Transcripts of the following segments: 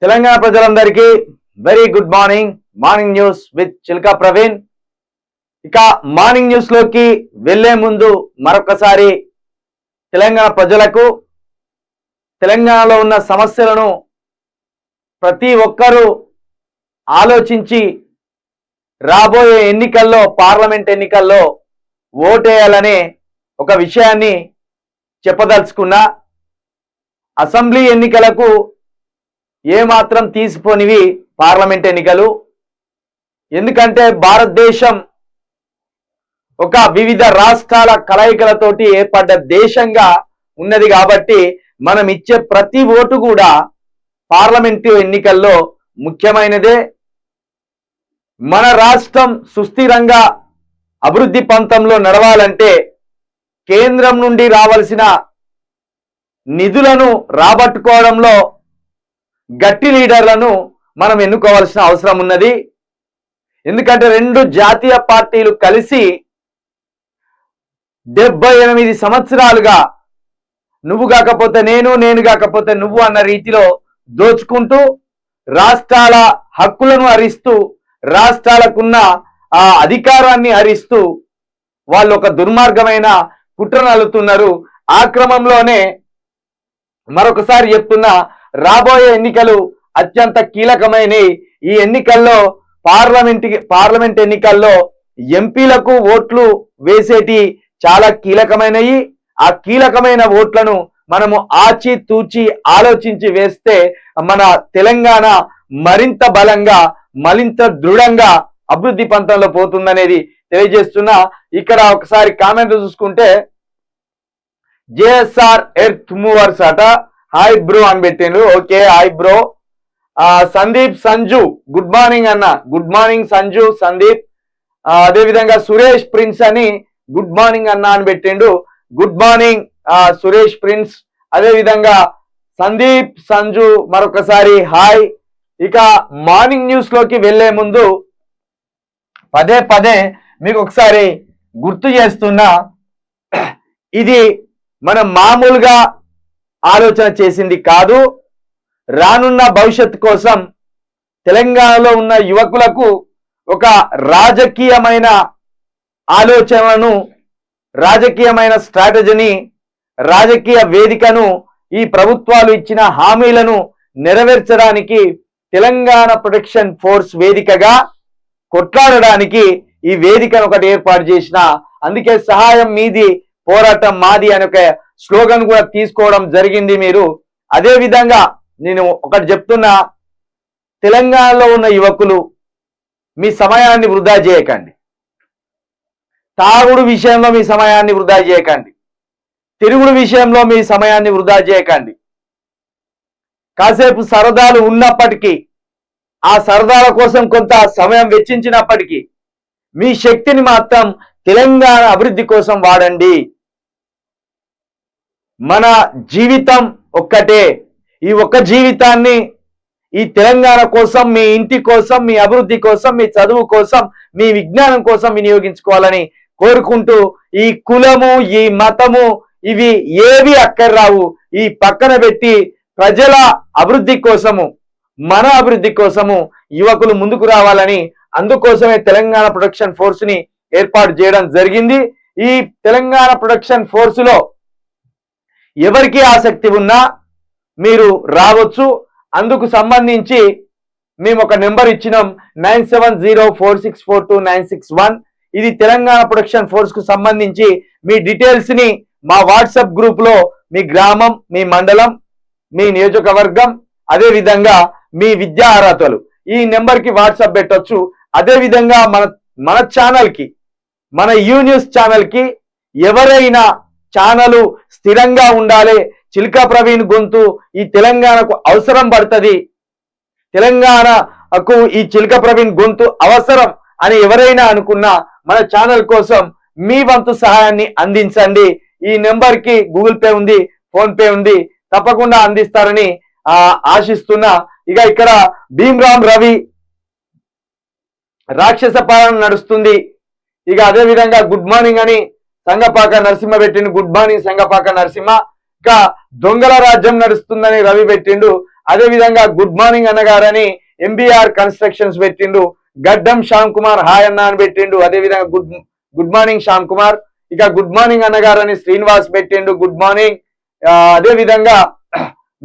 తెలంగాణ ప్రజలందరికీ very good morning news with Chilka Praveen. ఇక morning news లోకి వెళ్లే ముందు మరొకసారి తెలంగాణ ప్రజలకు తెలంగాణలో ఉన్న సమస్యలను ప్రతి ఒక్కరూ ఆలోచించి రాబోయే ఎన్నికల్లో పార్లమెంట్ ఎన్నికల్లో ఓటేయాలనే ఒక విషయాన్ని చెప్పదలుచుకున్నా. అసెంబ్లీ ఎన్నికలకు ఏమాత్రం తీసిపోనివి పార్లమెంట్ ఎన్నికలు. ఎందుకంటే భారతదేశం ఒక వివిధ రాష్ట్రాల కలయికలతోటి ఏర్పడ్డ దేశంగా ఉన్నది కాబట్టి మనం ఇచ్చే ప్రతి ఓటు కూడా పార్లమెంటు ఎన్నికల్లో ముఖ్యమైనదే. మన రాష్ట్రం సుస్థిరంగా అభివృద్ధి పంతంలో నడవాలంటే కేంద్రం నుండి రావాల్సిన నిధులను రాబట్టుకోవడంలో గట్టి లీడర్లను మనం ఎన్నుకోవాల్సిన అవసరం ఉన్నది. ఎందుకంటే రెండు జాతీయ పార్టీలు కలిసి 78 సంవత్సరాలుగా నువ్వు కాకపోతే నేను కాకపోతే నువ్వు అన్న రీతిలో దోచుకుంటూ రాష్ట్రాల హక్కులను హరిస్తూ రాష్ట్రాలకున్న ఆ అధికారాన్ని హరిస్తూ వాళ్ళు ఒక దుర్మార్గమైన కుట్రను అల్లుతున్నారు. ఆ క్రమంలోనే మరొకసారి చెప్తున్నా, రాబోయే ఎన్నికలు అత్యంత కీలకమైనవి. ఈ ఎన్నికల్లో పార్లమెంట్ ఎన్నికల్లో ఎంపీలకు ఓట్లు వేసేటి చాలా కీలకమైనవి. ఆ కీలకమైన ఓట్లను మనము ఆచి తూచి ఆలోచించి వేస్తే మన తెలంగాణ మరింత బలంగా మరింత దృఢంగా అభివృద్ధి పంతంలో పోతుందనేది తెలియజేస్తున్నా. ఇక్కడ ఒకసారి కామెంట్ చూసుకుంటే జేఎస్ఆర్ ఎర్త్ మూవర్స్ అట హాయ్ బ్రో అని పెట్టిండ్రు. Okay hi bro. Sandeep Sanju good morning అన్న. Good morning Sanju Sandeep. అదేవిధంగా సురేష్ ప్రిన్స్ అని గుడ్ మార్నింగ్ అన్న అని పెట్టిండు. Good morning Suresh Prince. అదేవిధంగా సందీప్ సంజు మరొకసారి హాయ్. ఇక మార్నింగ్ న్యూస్ లోకి వెళ్లే ముందు పదే మీకు ఒకసారి గుర్తు చేస్తున్నా, ఇది మనం మామూలుగా ఆలోచన చేసింది కాదు. రానున్న భవిష్యత్తు కోసం తెలంగాణలో ఉన్న యువకులకు ఒక రాజకీయమైన ఆలోచనలను రాజకీయమైన స్ట్రాటజీని రాజకీయ వేదికను ఈ ప్రభుత్వాలు ఇచ్చిన హామీలను నెరవేర్చడానికి తెలంగాణ ప్రొటెక్షన్ ఫోర్స్ వేదికగా కొట్లాడడానికి ఈ వేదికను ఒకటి ఏర్పాటు చేసిన. అందుకే సహాయం మీది పోరాటం మాది అనే ఒక స్లోగన్ కూడా తీసుకోవడం జరిగింది మీరు. అదే విధంగా నేను ఒకటి చెప్తున్నా, తెలంగాణలో ఉన్న యువకులు మీ సమయాన్ని వృధా చేయకండి. తాగుడు విషయంలో మీ సమయాన్ని వృధా చేయకండి. తిరుగుడు విషయంలో మీ సమయాన్ని వృధా చేయకండి. కాసేపు సరదాలు ఉన్నప్పటికీ ఆ సరదాల కోసం కొంత సమయం వెచ్చించినప్పటికీ మీ శక్తిని మాత్రం తెలంగాణ అభివృద్ధి కోసం వాడండి. మన జీవితం ఒక్కటే. ఈ ఒక్క జీవితాన్ని ఈ తెలంగాణ కోసం, మీ ఇంటి కోసం, మీ అభివృద్ధి కోసం, మీ చదువు కోసం, మీ విజ్ఞానం కోసం వినియోగించుకోవాలని కోరుకుంటూ, ఈ కులము ఈ మతము ఇవి ఏవి అక్కర్రావు, ఈ పక్కన పెట్టి ప్రజల అభివృద్ధి కోసము మన అభివృద్ధి కోసము యువకులు ముందుకు రావాలని, అందుకోసమే తెలంగాణ ప్రొటెక్షన్ ఫోర్స్ ని ఏర్పాటు చేయడం జరిగింది. ఈ తెలంగాణ ప్రొటెక్షన్ ఫోర్స్ లో ఎవరికి ఆసక్తి ఉన్నా మీరు రావచ్చు. అందుకు సంబంధించి మేము ఒక నెంబర్ ఇచ్చినాం 9704642961. ఇది తెలంగాణ ప్రొటెక్షన్ ఫోర్స్ కు సంబంధించి మీ డీటెయిల్స్ ని మా వాట్సాప్ గ్రూప్ లో మీ గ్రామం, మీ మండలం, మీ నియోజకవర్గం, అదే విధంగా మీ విద్యా అర్హతలు ఈ నెంబర్ కి వాట్సాప్ పెట్టొచ్చు. అదే విధంగా మన ఛానల్ కి, మన యూ న్యూస్ ఛానల్ కి ఎవరైనా ఛానల్ స్థిరంగా ఉండాలి, చిల్కా ప్రవీణ్ గొంతు ఈ తెలంగాణకు అవసరం పడుతుంది, తెలంగాణకు ఈ చిల్కా ప్రవీణ్ గొంతు అవసరం అని ఎవరైనా అనుకున్నా మన ఛానల్ కోసం మీ వంతు సహాయాన్ని అందించండి. ఈ నెంబర్ కి గూగుల్ పే ఉంది, ఫోన్ పే ఉంది, తప్పకుండా అందిస్తారని ఆశిస్తున్నా. ఇక ఇక్కడ భీమ్రామ్ రవి రాక్షస పాలన నడుస్తుంది. ఇక అదే విధంగా గుడ్ మార్నింగ్ అని సంగపాక నరసింహ పెట్టిండు. Good morning Sangapaka Narasimha. ఇంకా దొంగల రాజ్యం నడుస్తుందని రవి పెట్టిండు. అదే విధంగా గుడ్ మార్నింగ్ అన్నగారని ఎంబీఆర్ కన్స్ట్రక్షన్స్ పెట్టిండు. గడ్డం శ్యామ్ కుమార్ హాయ్ అన్న అని పెట్టిండు. అదే విధంగా గుడ్ మార్నింగ్ శ్యామ్ కుమార్. ఇక గుడ్ మార్నింగ్ అన్నగారని శ్రీనివాస్ పెట్టిండు గుడ్ మార్నింగ్. అదే విధంగా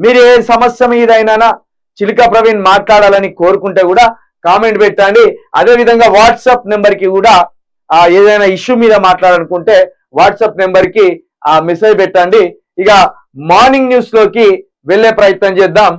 మీరు ఏ సమస్య మీదైనా చిలుక ప్రవీణ్ మాట్లాడాలని కోరుకుంటే కూడా కామెంట్ పెట్టండి. అదే విధంగా వాట్సాప్ నెంబర్ కి కూడా ఏదైనా ఇష్యూ మీద మాట్లాడాలనుకుంటే వాట్సాప్ నెంబర్ కి మెసేజ్ పెట్టండి. ఇక మార్నింగ్ న్యూస్ లోకి వెళ్లే ప్రయత్నం చేద్దాం.